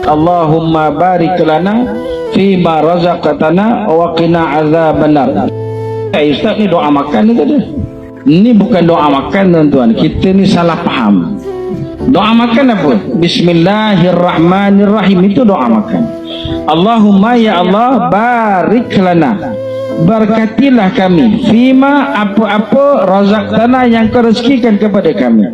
Allahumma barik lana fima razaqtana wa qina azabannar. Ustaz, ni doa makan ni tadi. Ini bukan doa makan tuan-tuan. Kita ni salah faham. Doa makan apa? Bismillahirrahmanirrahim, itu doa makan. Allahumma ya Allah barik lana, berkatilah kami fima apa-apa razaqtana yang kau rezekikan kepada kami,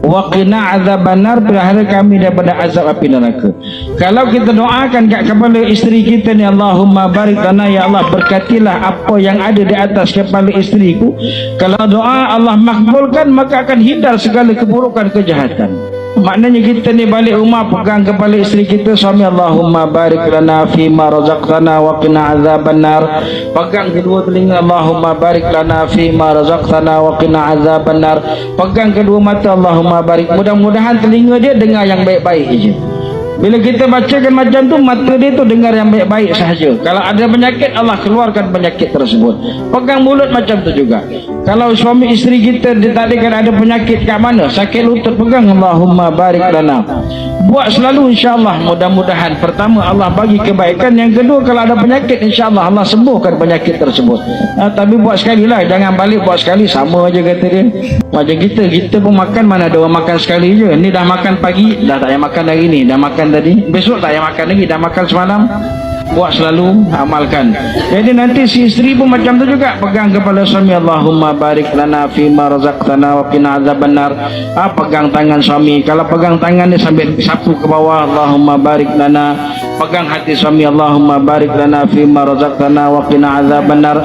wa qina azabannar, pelihara kami daripada azab api neraka. Kalau kita doakan kat kepala isteri kita ni, Allahumma barik lana, ya Allah berkatilah apa yang ada di atas kepala isteriku. Kalau doa Allah makbulkan, maka akan hindar segala keburukan, kejahatan. Maknanya kita ni balik rumah pegang kepala isteri kita, suami, Allahumma barik lana fima razaqtana wa qina azabannar. Pegang kedua telinga, Allahumma barik lana fima razaqtana wa qina azabannar. Pegang kedua mata, Allahumma barik. Mudah-mudahan telinga dia dengar yang baik-baik je. Bila kita bacakan macam tu, mata dia tu dengar yang baik-baik sahaja. Kalau ada penyakit, Allah keluarkan penyakit tersebut. Pegang mulut macam tu juga. Kalau suami isteri kita ditadikkan ada penyakit kat mana, sakit lutut, pegang Allahumma barik lana. Buat selalu, insya-Allah. Mudah-mudahan pertama Allah bagi kebaikan, yang kedua kalau ada penyakit, insya-Allah Allah sembuhkan penyakit tersebut. Tapi buat sekali lah, jangan balik buat sekali, sama aja kata dia. Macam kita pun makan, mana ada orang makan sekali je. Ni dah makan pagi, dah tak payah makan hari ni, dah makan tadi, besok tak payah makan lagi, dah makan semalam. Buat selalu, amalkan. Jadi nanti si isteri pun macam tu juga, pegang kepala suami, Allahumma barik lana fima razaqtana wa qina azabannar. Pegang tangan suami, kalau pegang tangan dia sambil sapu ke bawah, Allahumma barik lana. Pegang hati suami, Allahumma barik lana fima razaqtana wa qina azabannar.